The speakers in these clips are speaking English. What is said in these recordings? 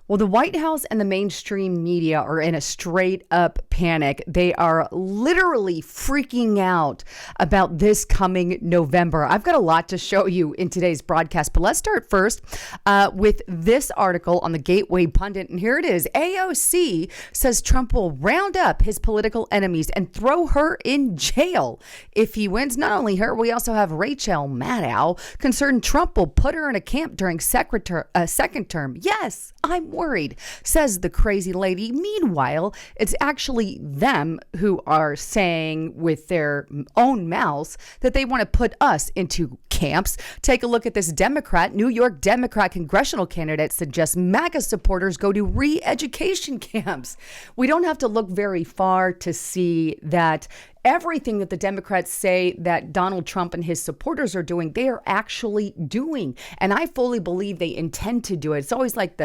Well, the White House and the mainstream media are in a straight up panic. They are literally freaking out about this coming November. I've got a lot to show you in today's broadcast, but let's start first with this article on the Gateway Pundit. And here it is. AOC says Trump will round up his political enemies and throw her in jail if he wins. Not only her, we also have Rachel Maddow concerned Trump will put her in a camp during second term. Yes, I'm worried, says the crazy lady. Meanwhile, it's actually them who are saying with their own mouths that they want to put us into camps. Take a look at this New York Democrat congressional candidate suggests MAGA supporters go to re-education camps. We don't have to look very far to see that everything that the Democrats say that Donald Trump and his supporters are doing, they are actually doing. And I fully believe they intend to do it. It's always like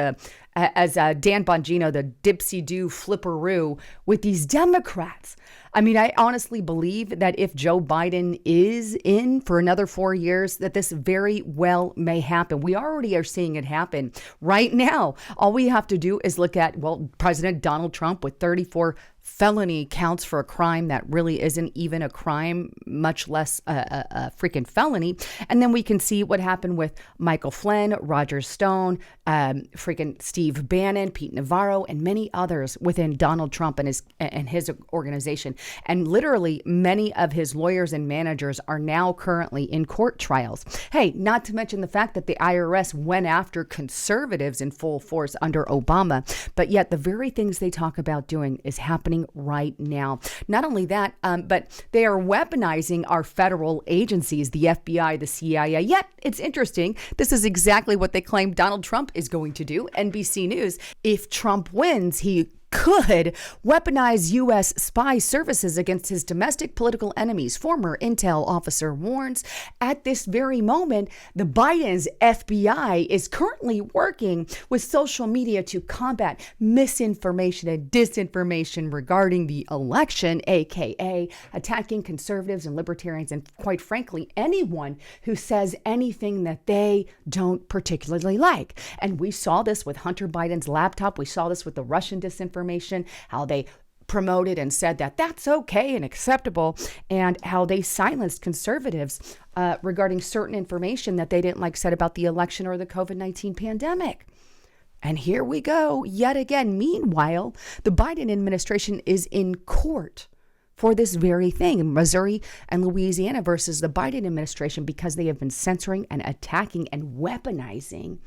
as Dan Bongino, the dipsy-do flipperoo with these Democrats. I mean, I honestly believe that if Joe Biden is in for another 4 years, that this very well may happen. We already are seeing it happen right now. All we have to do is look at, President Donald Trump with 34 felony counts for a crime that really isn't even a crime, much less a freaking felony. And then we can see what happened with Michael Flynn, Roger Stone, freaking Steve Bannon, Pete Navarro, and many others within Donald Trump and his organization. And literally many of his lawyers and managers are now currently in court trials. Hey, not to mention the fact that the IRS went after conservatives in full force under Obama, but yet the very things they talk about doing is happening right now. Not only that, but they are weaponizing our federal agencies, the FBI, the CIA. Yet, it's interesting. This is exactly what they claim Donald Trump is going to do. NBC News, if Trump wins, he could weaponize U.S. spy services against his domestic political enemies. Former intel officer warns at this very moment, the Biden's FBI is currently working with social media to combat misinformation and disinformation regarding the election, aka attacking conservatives and libertarians, and quite frankly, anyone who says anything that they don't particularly like. And we saw this with Hunter Biden's laptop. We saw this with the Russian disinformation, how they promoted and said that that's okay and acceptable, and how they silenced conservatives regarding certain information that they didn't like said about the election or the COVID-19 pandemic. And here we go yet again. Meanwhile, the Biden administration is in court for this very thing, Missouri and Louisiana versus the Biden administration, because they have been censoring and attacking and weaponizing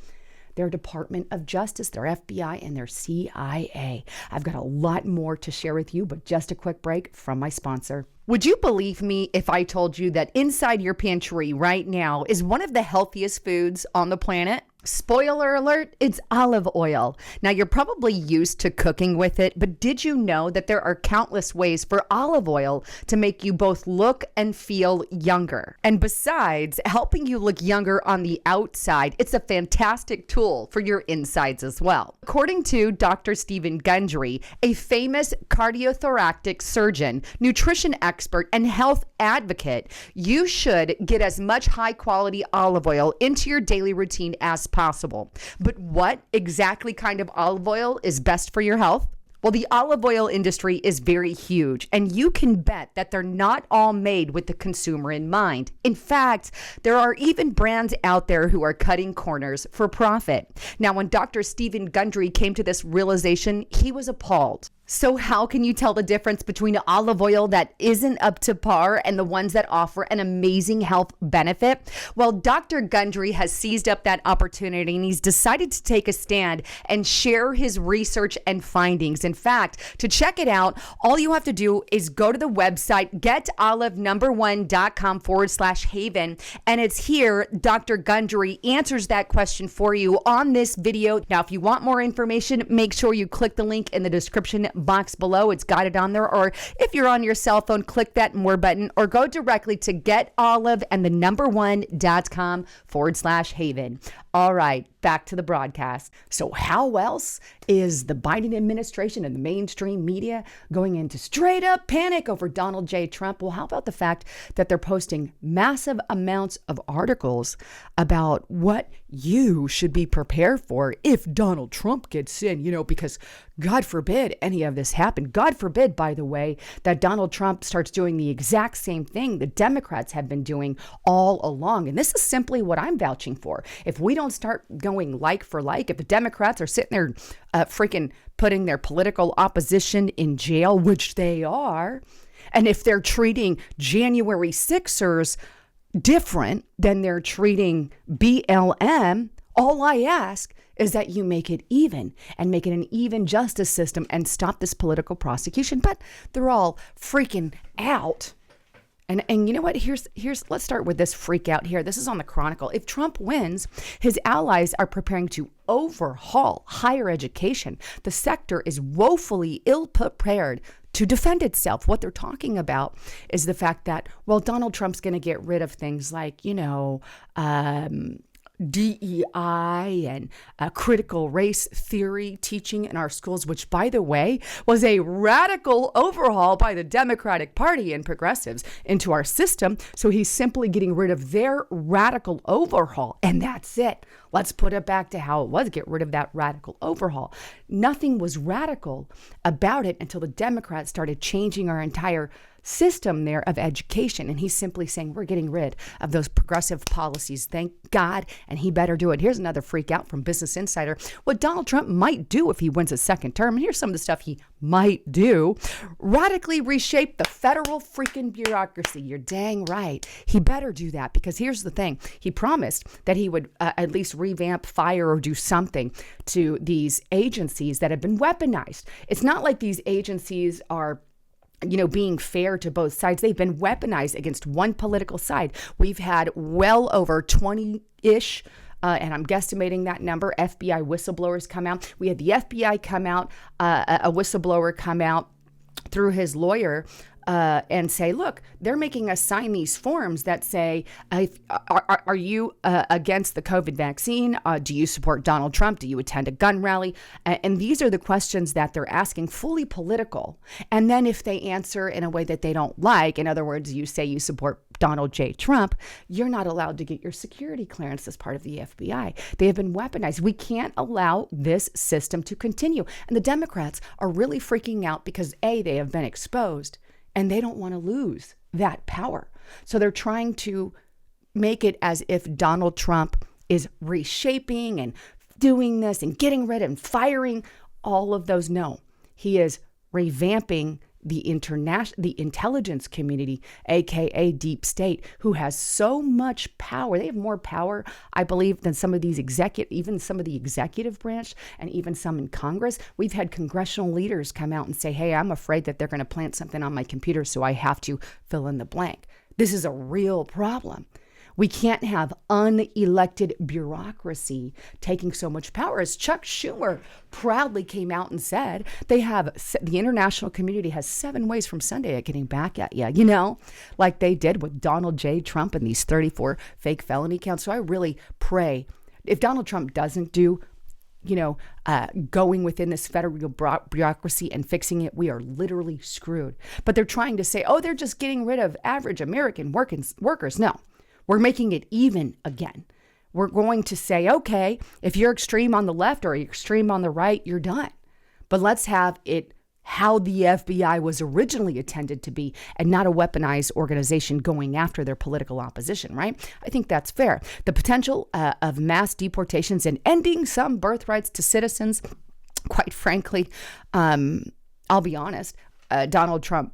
their Department of Justice, their FBI, and their CIA. I've got a lot more to share with you, but just a quick break from my sponsor. Would you believe me if I told you that inside your pantry right now is one of the healthiest foods on the planet? Spoiler alert, it's olive oil. Now, you're probably used to cooking with it, but did you know that there are countless ways for olive oil to make you both look and feel younger? And besides helping you look younger on the outside, it's a fantastic tool for your insides as well. According to Dr. Stephen Gundry, a famous cardiothoracic surgeon, nutrition expert, and health advocate, you should get as much high-quality olive oil into your daily routine as possible. But what exactly kind of olive oil is best for your health? Well, the olive oil industry is very huge, and you can bet that they're not all made with the consumer in mind. In fact, there are even brands out there who are cutting corners for profit. Now, when Dr. Stephen Gundry came to this realization, he was appalled. So how can you tell the difference between olive oil that isn't up to par and the ones that offer an amazing health benefit? Well, Dr. Gundry has seized up that opportunity, and he's decided to take a stand and share his research and findings. In fact, to check it out, all you have to do is go to the website getolivenumber1.com/haven, and it's here. Dr. Gundry answers that question for you on this video. Now, if you want more information, make sure you click the link in the description box below. It's got it on there. Or if you're on your cell phone, click that more button or go directly to getolivenumber1.com/haven. All right, back to the broadcast. So how else is the Biden administration and the mainstream media going into straight up panic over Donald J. Trump? Well, how about the fact that they're posting massive amounts of articles about what you should be prepared for if Donald Trump gets in, because God forbid any of this happen. God forbid, by the way, that Donald Trump starts doing the exact same thing the Democrats have been doing all along. And this is simply what I'm vouching for. If we don't start going like for like, if the Democrats are sitting there freaking putting their political opposition in jail, which they are, and if they're treating January 6ers different than they're treating BLM, all I ask is that you make it even and make it an even justice system and stop this political prosecution. But they're all freaking out. And you know what? Here's let's start with this freak out here. This is on the Chronicle. If Trump wins, his allies are preparing to overhaul higher education. The sector is woefully ill-prepared to defend itself. What they're talking about is the fact that, well, Donald Trump's going to get rid of things like, DEI and critical race theory teaching in our schools, which, by the way, was a radical overhaul by the Democratic Party and progressives into our system. So he's simply getting rid of their radical overhaul. And that's it. Let's put it back to how it was. Get rid of that radical overhaul. Nothing was radical about it until the Democrats started changing our entire system there of education. And he's simply saying, we're getting rid of those progressive policies. Thank God. And he better do it. Here's another freak out from Business Insider. What Donald Trump might do if he wins a second term. And here's some of the stuff he might do. Radically reshape the federal freaking bureaucracy. You're dang right. He better do that, because here's the thing. He promised that he would at least revamp, fire, or do something to these agencies that have been weaponized. It's not like these agencies are being fair to both sides. They've been weaponized against one political side. We've had well over 20-ish, and I'm guesstimating that number, FBI whistleblowers come out. We had the FBI come out, a whistleblower come out through his lawyer and say, look, they're making us sign these forms that say, are you against the COVID vaccine? Do you support Donald Trump? Do you attend a gun rally? And these are the questions that they're asking, fully political. And then if they answer in a way that they don't like, in other words, you say you support Donald J. Trump, you're not allowed to get your security clearance as part of the FBI. They have been weaponized. We can't allow this system to continue. And the Democrats are really freaking out because, A, they have been exposed, and they don't want to lose that power. So they're trying to make it as if Donald Trump is reshaping and doing this and getting rid of and firing all of those. No, he is revamping the intelligence community, aka deep state, who has so much power. They have more power, I believe, than some of these even some of the executive branch and even some in Congress. We've had congressional leaders come out and say, hey, I'm afraid that they're going to plant something on my computer, so I have to fill in the blank. This is a real problem. We can't have unelected bureaucracy taking so much power. As Chuck Schumer proudly came out and said, the international community has 7 ways from Sunday at getting back at you, like they did with Donald J. Trump and these 34 fake felony counts. So I really pray, if Donald Trump doesn't do going within this federal bureaucracy and fixing it, we are literally screwed. But they're trying to say, they're just getting rid of average American workers. No. We're making it even again. We're going to say, okay, if you're extreme on the left or you're extreme on the right, you're done. But let's have it how the FBI was originally intended to be, and not a weaponized organization going after their political opposition, right? I think that's fair. The potential of mass deportations and ending some birthrights to citizens, quite frankly, I'll be honest, Donald Trump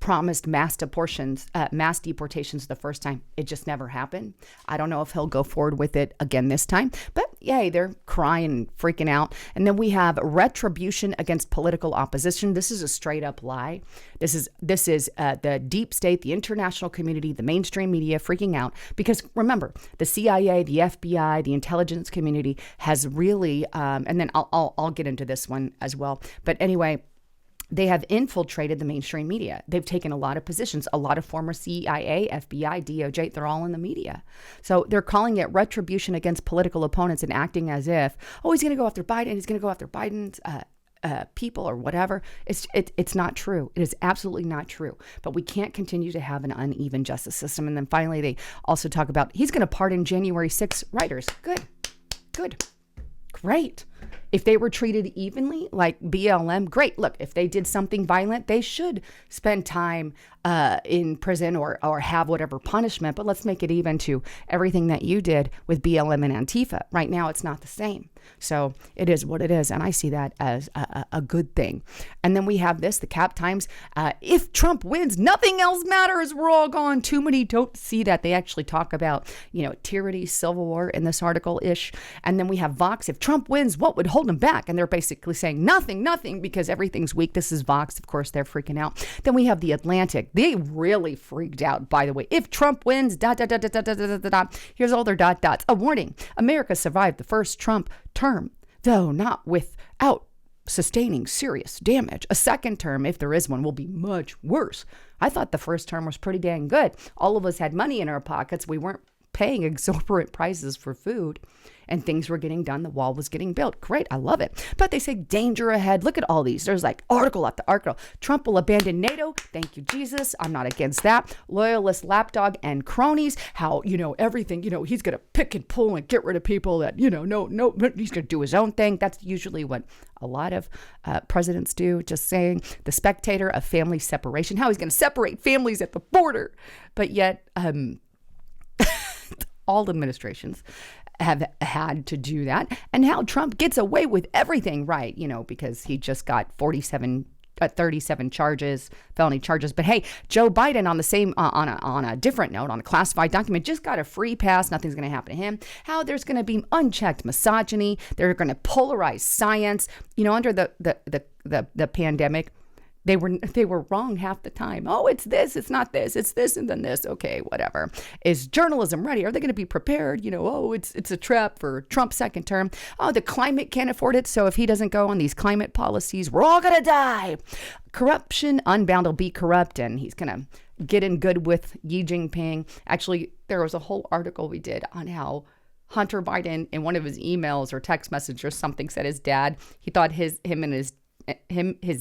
promised mass deportations the first time. It just never happened. I don't know if he'll go forward with it again this time, but yay, they're crying and freaking out. And then we have retribution against political opposition. This is a straight up lie. This is the deep state, the international community, the mainstream media freaking out because remember, the CIA, the FBI, the intelligence community has really, and then I'll get into this one as well. But anyway, they have infiltrated the mainstream media. They've taken a lot of positions. A lot of former CIA, FBI, DOJ, they're all in the media. So they're calling it retribution against political opponents and acting as if, oh, he's going to go after Biden. He's going to go after Biden's people or whatever. It's not true. It is absolutely not true. But we can't continue to have an uneven justice system. And then finally, they also talk about he's going to pardon January 6 rioters. Good. Great. If they were treated evenly, like BLM, great. Look, if they did something violent, they should spend time in prison or have whatever punishment. But let's make it even to everything that you did with BLM and Antifa. Right now, it's not the same. So it is what it is. And I see that as a good thing. And then we have this, the Cap Times. If Trump wins, nothing else matters. We're all gone. Too many don't see that. They actually talk about, tyranny, civil war in this article-ish. And then we have Vox. If Trump wins, what would hold him back? And they're basically saying nothing because everything's weak. This is Vox. Of course, they're freaking out. Then we have The Atlantic. They really freaked out, by the way. If Trump wins, ... Here's all their ... A warning. America survived the first Trump term, though not without sustaining serious damage. A second term, if there is one, will be much worse. I thought the first term was pretty dang good. All of us had money in our pockets. We weren't paying exorbitant prices for food, and things were getting done. The wall was getting built. Great. I love it. But they say danger ahead. Look at all these. There's like article after article. Trump will abandon NATO. Thank you, Jesus. I'm not against that. Loyalist lapdog and cronies. How, everything, he's going to pick and pull and get rid of people that, no, he's going to do his own thing. That's usually what a lot of presidents do. Just saying. The Spectator of family separation. How he's going to separate families at the border. But yet, all administrations have had to do that, and how Trump gets away with everything, right? Because he just got 37 charges, felony charges. But hey, Joe Biden on the same, on a different note, on a classified document, just got a free pass. Nothing's going to happen to him. How there's going to be unchecked misogyny. They're going to polarize science. Under the pandemic, they were wrong half the time. Oh, it's this, it's not this, it's this and then this. Okay, whatever. Is journalism ready? Are they going to be prepared? It's a trap for Trump's second term. Oh, the climate can't afford it. So if he doesn't go on these climate policies, we're all going to die. Corruption, Unbound will be corrupt, and he's going to get in good with Xi Jinping. Actually, there was a whole article we did on how Hunter Biden, in one of his emails or text messages or something, said his dad, he thought his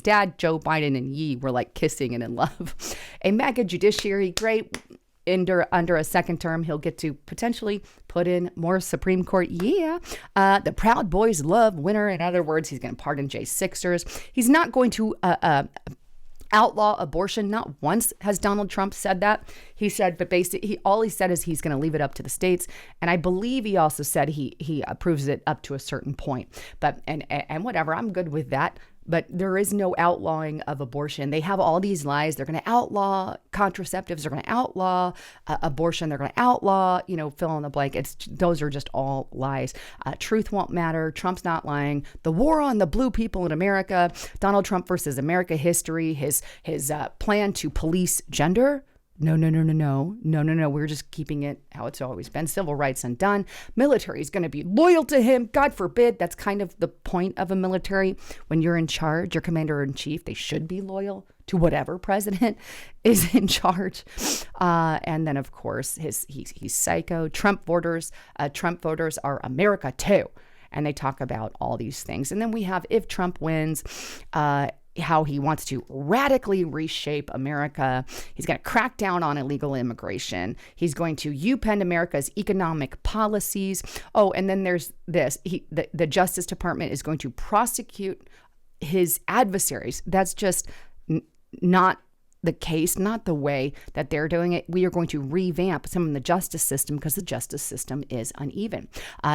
dad, Joe Biden, and Yi were like kissing and in love. A MAGA judiciary, great. Under a second term, he'll get to potentially put in more Supreme Court. Yeah. The Proud Boys love winner. In other words, he's going to pardon J6ers. He's not going to outlaw abortion. Not once has Donald Trump said that. He said, but basically, all he said is he's going to leave it up to the states. And I believe he also said he approves it up to a certain point. But and whatever, I'm good with that. But there is no outlawing of abortion. They have all these lies. They're going to outlaw contraceptives. They're going to outlaw abortion. They're going to outlaw, fill in the blank. Those are just all lies. Truth won't matter. Trump's not lying. The war on the blue people in America. Donald Trump versus America history. His plan to police gender. No. We're just keeping it how it's always been. Civil rights undone. Military is going to be loyal to him. God forbid. That's kind of the point of a military. When you're in charge, your commander in chief, they should be loyal to whatever president is in charge. And then, of course, he's psycho. Trump voters are America too. And they talk about all these things. And then we have, if Trump wins, how he wants to radically reshape America. He's going to crack down on illegal immigration. He's going to upend America's economic policies. Oh, and then there's this. The Justice Department is going to prosecute his adversaries. That's just not the case, not the way that they're doing it. We are going to revamp some of the justice system because the justice system is uneven.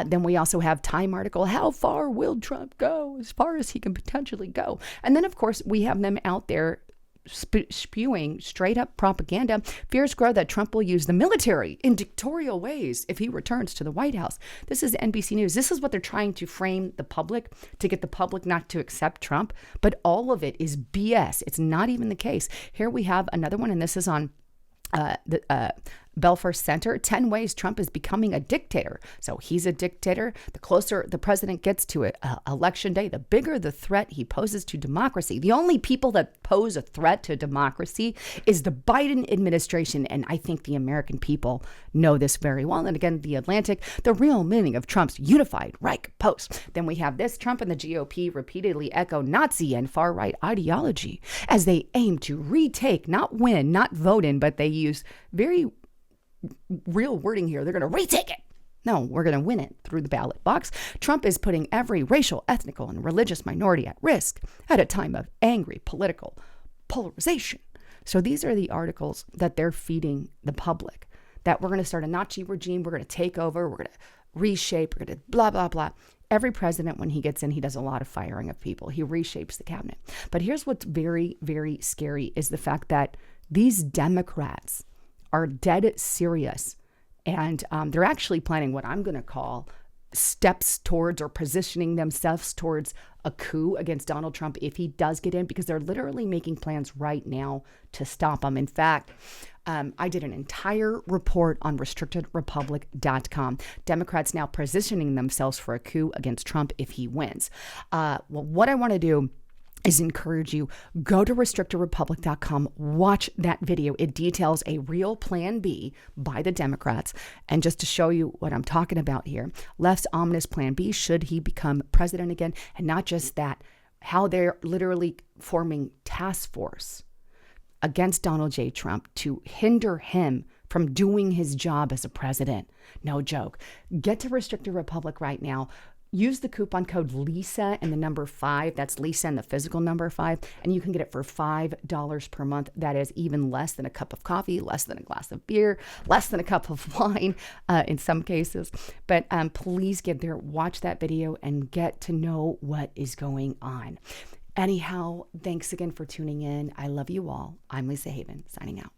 Then we also have Time article, how far will Trump go? As far as he can potentially go. And then, of course, we have them out there spewing straight up propaganda. Fears grow that Trump will use the military in dictatorial ways if he returns to the White House. This is NBC News. This is what they're trying to frame the public, to get the public not to accept Trump. But all of it is BS. It's not even the case. Here we have another one, and this is on Belfer Center, 10 ways Trump is becoming a dictator. So he's a dictator. The closer the president gets to election day, the bigger the threat he poses to democracy. The only people that pose a threat to democracy is the Biden administration. And I think the American people know this very well. And again, The Atlantic, the real meaning of Trump's unified Reich post. Then we have this: Trump and the GOP repeatedly echo Nazi and far-right ideology as they aim to retake, not win, not vote in, but they use very real wording here. They're going to retake it. No, we're going to win it through the ballot box. Trump is putting every racial, ethnical, and religious minority at risk at a time of angry political polarization. So these are the articles that they're feeding the public, that we're going to start a Nazi regime, we're going to take over, we're going to reshape, we're going to blah, blah, blah. Every president, when he gets in, he does a lot of firing of people. He reshapes the cabinet. But here's what's very, very scary is the fact that these Democrats are dead serious. And they're actually planning what I'm going to call steps towards, or positioning themselves towards, a coup against Donald Trump if he does get in, because they're literally making plans right now to stop him. In fact, I did an entire report on restrictedrepublic.com. Democrats now positioning themselves for a coup against Trump if he wins. Well, what I want to do is encourage you, go to restrictedrepublic.com, watch that video. It details a real plan B by the Democrats. And just to show you what I'm talking about here, left's ominous plan B, should he become president again. And not just that, how they're literally forming task force against Donald J. Trump to hinder him from doing his job as a president. No joke. Get to Restricted Republic right now. Use the coupon code Lisa and the number 5. That's Lisa and the physical number 5. And you can get it for $5 per month. That is even less than a cup of coffee, less than a glass of beer, less than a cup of wine in some cases. But please get there, watch that video, and get to know what is going on. Anyhow, thanks again for tuning in. I love you all. I'm Lisa Haven, signing out.